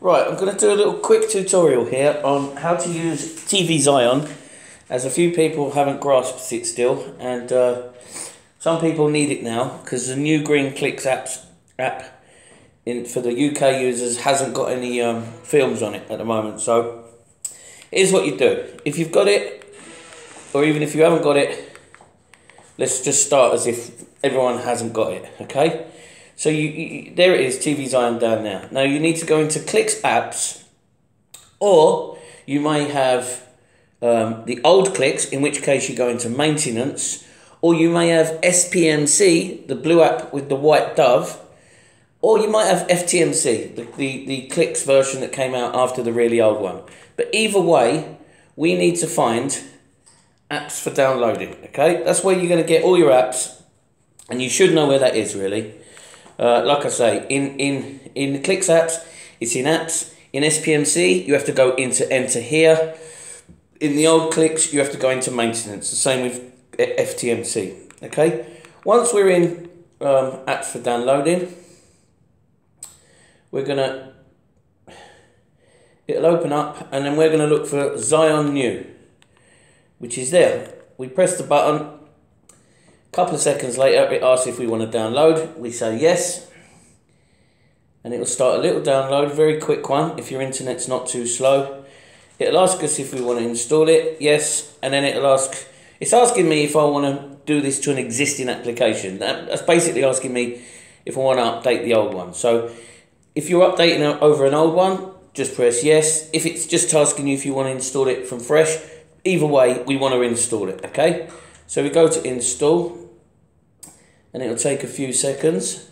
Right, I'm going to do a little quick tutorial here on how to use TV Zion, as a few people haven't grasped it still, and some people need it now because the new green KLiXX app for the UK users hasn't got any films on it at the moment. So here's what you do. If you've got it, or even if you haven't got it, let's just start as if everyone hasn't got it, okay? So there it is, TV Zion down there. Now you need to go into KLiXX apps, or you may have the old KLiXX, in which case you go into maintenance, or you may have SPMC, the blue app with the white dove, or you might have FTMC, the KLiXX version that came out after the really old one. But either way, we need to find apps for downloading, okay? That's where you're going to get all your apps, and you should know where that is, really. Like I say, in the KLiXX apps, it's in apps. In SPMC, you have to go into enter here. In the old KLiXX, you have to go into maintenance. The same with FTMC. Okay. Once we're in apps for downloading, it'll open up, and then we're gonna look for Zion New, which is there. We press the button. Couple of seconds later, it asks if we want to download. We say yes, and it will start a little download, very quick one if your internet's not too slow. It'll ask us if we want to install it, yes, and then it's asking me if I want to do this to an existing application. That's basically asking me if I want to update the old one. So if you're updating over an old one, just press yes. If it's just asking you if you want to install it from fresh, either way, we want to install it, okay? So we go to install, and it'll take a few seconds.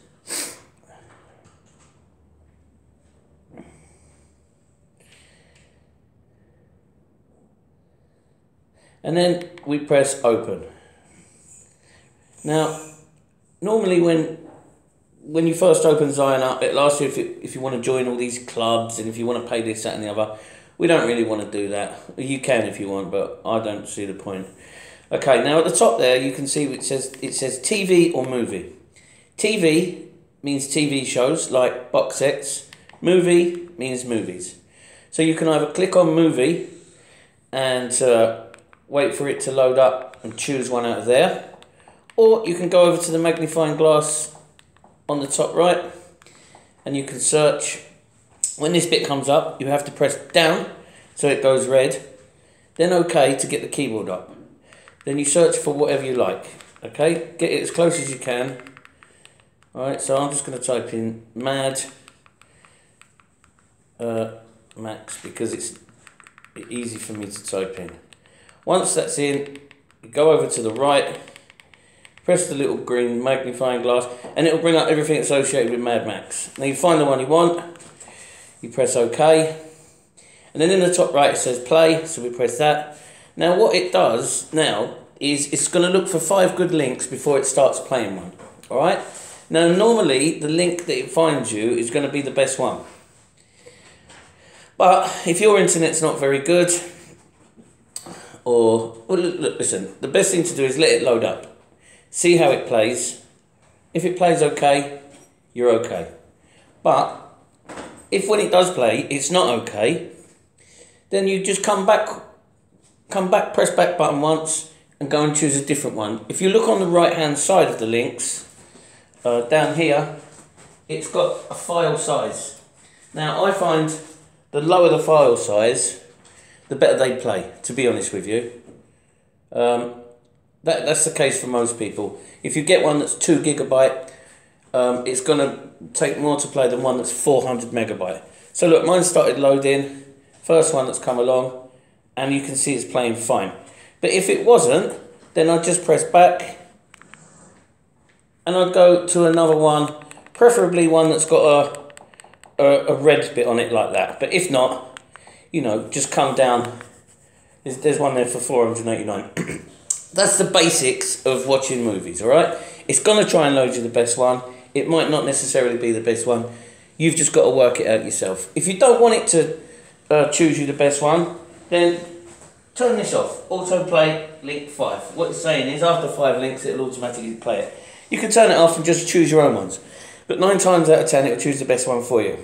And then we press open. Now, normally when you first open Zion up, it'll ask you if you want to join all these clubs and if you want to pay this, that and the other. We don't really want to do that. You can if you want, but I don't see the point. Okay, now at the top there, you can see it says TV or movie. TV means TV shows like box sets. Movie means movies. So you can either click on movie and wait for it to load up and choose one out of there, or you can go over to the magnifying glass on the top right and you can search. When this bit comes up, you have to press down so it goes red, then OK to get the keyboard up. Then you search for whatever you like, okay? Get it as close as you can. Alright, so I'm just going to type in Mad Max because it's easy for me to type in. Once that's in, you go over to the right, press the little green magnifying glass, and it'll bring up everything associated with Mad Max. Now you find the one you want, you press OK, and then in the top right it says play, so we press that. Now what it does now is it's going to look for 5 good links before it starts playing one. Alright? Now normally the link that it finds you is going to be the best one. But if your internet's not very good, or well, look, listen, the best thing to do is let it load up. See how it plays. If it plays okay, you're okay. But if when it does play it's not okay, then you just come back, press back button once, and go and choose a different one. If you look on the right hand side of the links, down here, it's got a file size. Now I find the lower the file size, the better they play, to be honest with you. That's the case for most people. If you get one that's 2 GB, it's going to take more to play than one that's 400 megabyte. So look, mine started loading, first one that's come along, and you can see it's playing fine. But if it wasn't, then I'd just press back and I'd go to another one, preferably one that's got a red bit on it like that. But if not, you know, just come down. There's one there for 489. That's the basics of watching movies, all right? It's going to try and load you the best one. It might not necessarily be the best one. You've just got to work it out yourself. If you don't want it to choose you the best one, then turn this off. Autoplay link 5. What it's saying is after 5 links, it'll automatically play it. You can turn it off and just choose your own ones. But 9 times out of 10, it'll choose the best one for you.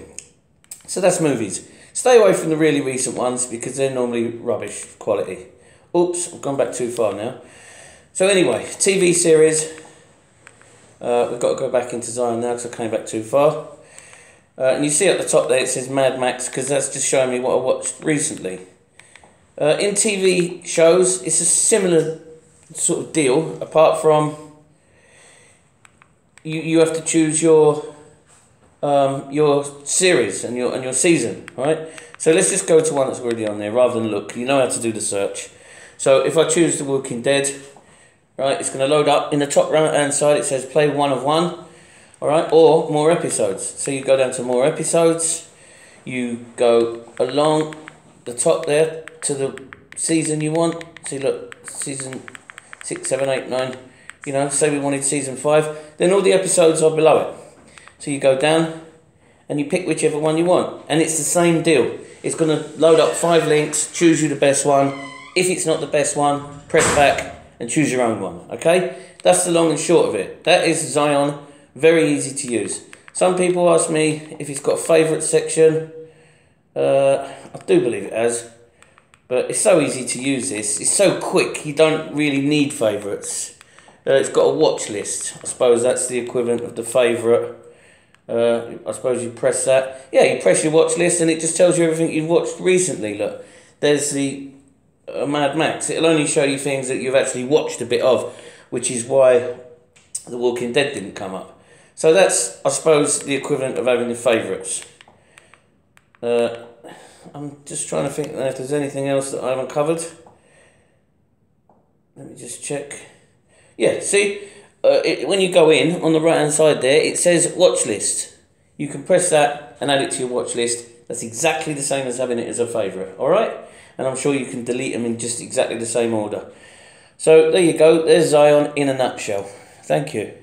So that's movies. Stay away from the really recent ones because they're normally rubbish quality. Oops, I've gone back too far now. So anyway, TV series. We've got to go back into Zion now because I came back too far. And you see at the top there it says Mad Max because that's just showing me what I watched recently. In TV shows, it's a similar sort of deal, apart from you have to choose your series and your season, right? So let's just go to one that's already on there rather than look. You know how to do the search. So if I choose The Walking Dead, right, it's going to load up. In the top right hand side it says play 1 of 1, all right, or more episodes. So you go down to more episodes, you go along the top there to the season you want. See, look, season 6, 7, 8, 9. You know, say we wanted season 5, then all the episodes are below it. So you go down and you pick whichever one you want, and it's the same deal. It's going to load up 5 links, choose you the best one. If it's not the best one, press back and choose your own one, okay? That's the long and short of it. That is Zion, very easy to use. Some people ask me if it's got a favourite section. I do believe it has, but it's so easy to use this. It's so quick, you don't really need favourites. It's got a watch list. I suppose that's the equivalent of the favourite. I suppose you press that. Yeah, you press your watch list and it just tells you everything you've watched recently. Look, there's the Mad Max. It'll only show you things that you've actually watched a bit of, which is why The Walking Dead didn't come up. So that's, I suppose, the equivalent of having the favourites. I'm just trying to think if there's anything else that I haven't covered. Let me just check. Yeah, see, when you go in, on the right hand side there, it says watch list. You can press that and add it to your watch list. That's exactly the same as having it as a favourite, alright? And I'm sure you can delete them in just exactly the same order. So there you go, there's Zion in a nutshell. Thank you.